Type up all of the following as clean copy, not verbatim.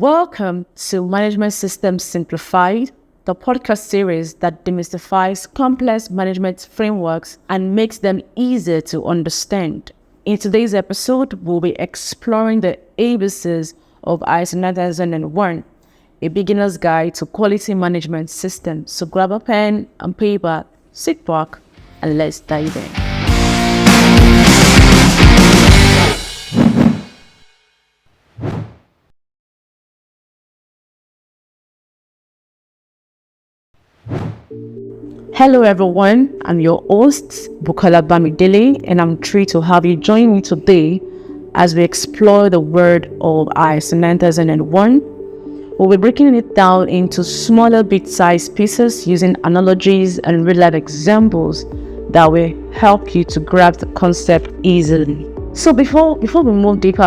Welcome to Management Systems Simplified, the podcast series that demystifies complex management frameworks and makes them easier to understand. In today's episode, we'll be exploring the ABCs of ISO 9001, a beginner's guide to quality management systems. So grab a pen and paper, sit back, and let's dive in. Hello everyone, I'm your host Bukola Bamidele, and I'm thrilled to have you join me today as we explore the world of ISO 9001. We'll be breaking it down into smaller bit-sized pieces using analogies and real-life examples that will help you to grasp the concept easily. So before we move deeper,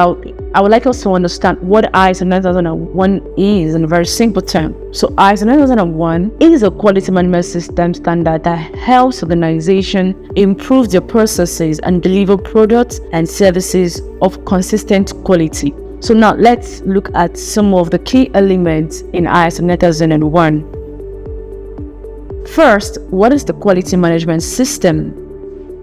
I would like us to understand what ISO 9001 is in a very simple term. So ISO 9001 is a quality management system standard that helps organizations improve their processes and deliver products and services of consistent quality. So now let's look at some of the key elements in ISO 9001. First, what is the quality management system?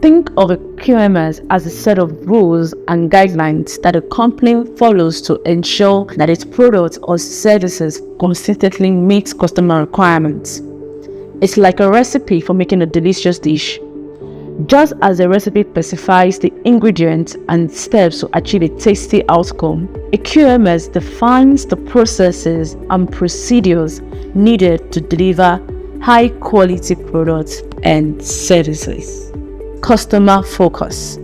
Think of a QMS as a set of rules and guidelines that a company follows to ensure that its products or services consistently meet customer requirements. It's like a recipe for making a delicious dish. Just as a recipe specifies the ingredients and steps to achieve a tasty outcome, a QMS defines the processes and procedures needed to deliver high-quality products and services. Customer focus.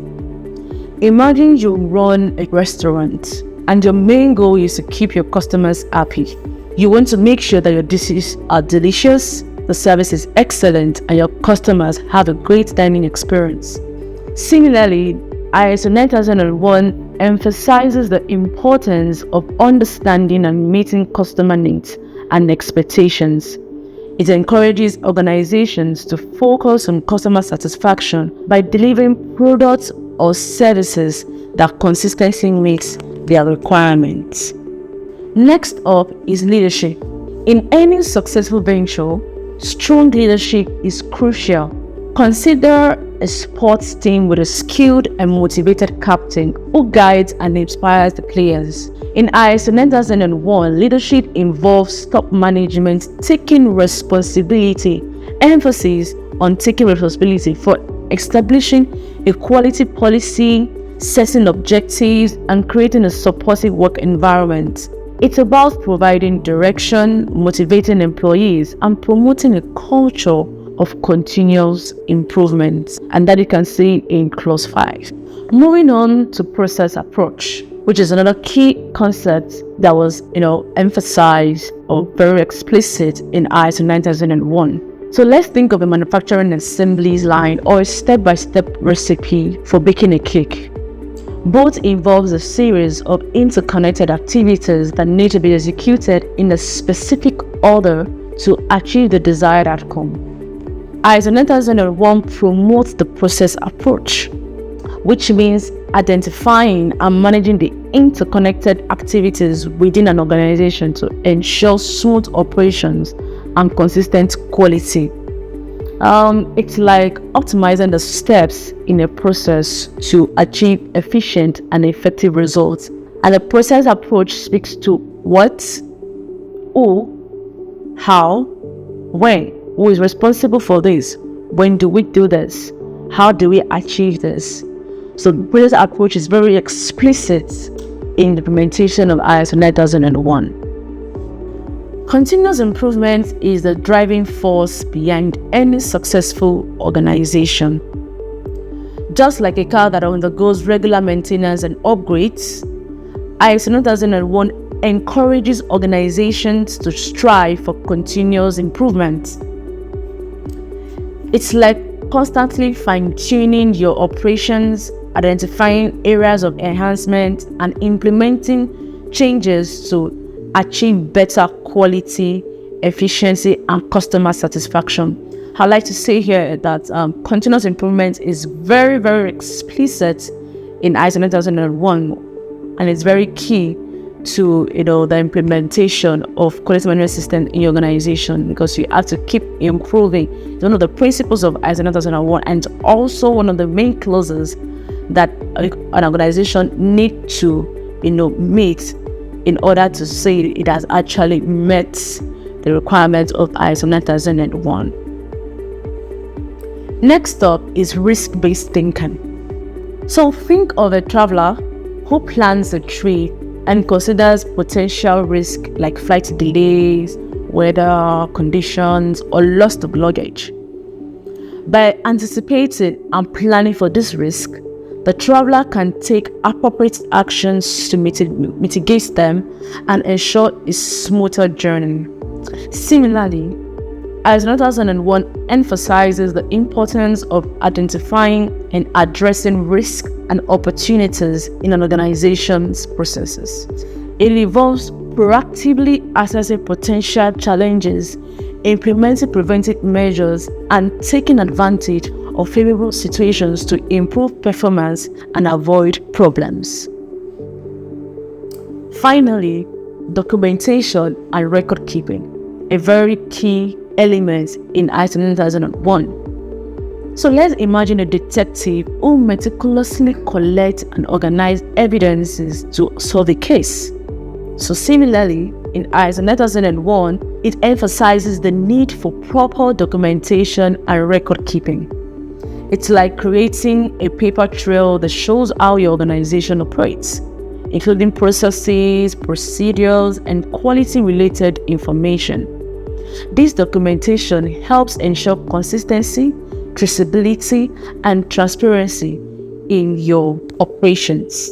Imagine you run a restaurant and your main goal is to keep your customers happy. You want to make sure that your dishes are delicious, the service is excellent, and your customers have a great dining experience. Similarly, ISO 9001 emphasizes the importance of understanding and meeting customer needs and expectations. It encourages organizations to focus on customer satisfaction by delivering products or services that consistently meet their requirements. Next up is leadership. In any successful venture, strong leadership is crucial. Consider a sports team with a skilled and motivated captain who guides and inspires the players. In ISO 9001, leadership involves top management taking responsibility, emphasis on taking responsibility for establishing a quality policy, setting objectives, and creating a supportive work environment. It's about providing direction, motivating employees, and promoting a culture of continuous improvement, and that you can see in clause 5. Moving on to process approach, which is another key concept that was, emphasized or very explicit in ISO 9001. So let's think of a manufacturing assemblies line or a step-by-step recipe for baking a cake. Both involves a series of interconnected activities that need to be executed in a specific order to achieve the desired outcome. ISO 9001 promotes the process approach, which means identifying and managing the interconnected activities within an organization to ensure smooth operations and consistent quality. It's like optimizing the steps in a process to achieve efficient and effective results. And the process approach speaks to what, who, how, when, who is responsible for this, when do we do this, how do we achieve this. So the process approach is very explicit in the implementation of ISO 9001. Continuous improvement is the driving force behind any successful organization. Just like a car that undergoes regular maintenance and upgrades, ISO 9001 encourages organizations to strive for continuous improvement. It's like constantly fine-tuning your operations, identifying areas of enhancement, and implementing changes to achieve better quality, efficiency, and customer satisfaction. I'd like to say here that continuous improvement is very, very explicit in ISO 9001, and it's very key to the implementation of quality management system in your organization, because you have to keep improving. It's one of the principles of ISO 9001, and also one of the main clauses that an organization need to meet in order to say it has actually met the requirements of ISO 9001. Next up is risk-based thinking. So think of a traveler who plans a trip and considers potential risk like flight delays, weather conditions, or loss of luggage. By anticipating and planning for this risk, the traveler can take appropriate actions to mitigate them and ensure a smoother journey. Similarly, ISO 9001 emphasizes the importance of identifying and addressing risks and opportunities in an organization's processes. It involves proactively assessing potential challenges, implementing preventive measures, and taking advantage of favorable situations to improve performance and avoid problems. Finally, documentation and record keeping, a very key element in ISO 9001. So let's imagine a detective who meticulously collects and organizes evidences to solve a case. So similarly, in ISO 9001, it emphasizes the need for proper documentation and record keeping. It's like creating a paper trail that shows how your organization operates, including processes, procedures, and quality-related information. This documentation helps ensure consistency, traceability, and transparency in your operations.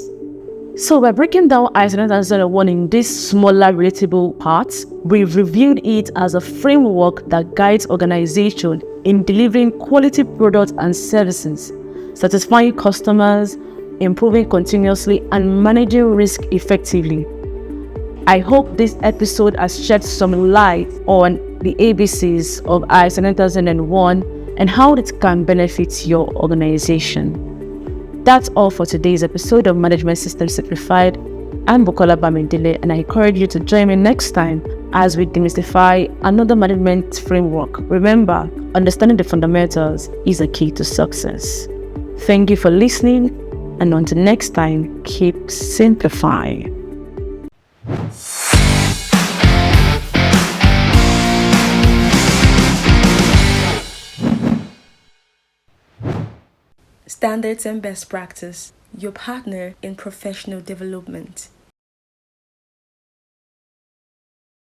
So by breaking down ISO 9001 in these smaller relatable parts, we've reviewed it as a framework that guides organizations in delivering quality products and services, satisfying customers, improving continuously, and managing risk effectively. I hope this episode has shed some light on the ABCs of ISO 9001 and how it can benefit your organization. That's all for today's episode of Management System Simplified. I'm Bukola Bamidele, and I encourage you to join me next time as we demystify another management framework. Remember, understanding the fundamentals is a key to success. Thank you for listening, and until next time, keep simplifying. Standards and best practice, your partner in professional development.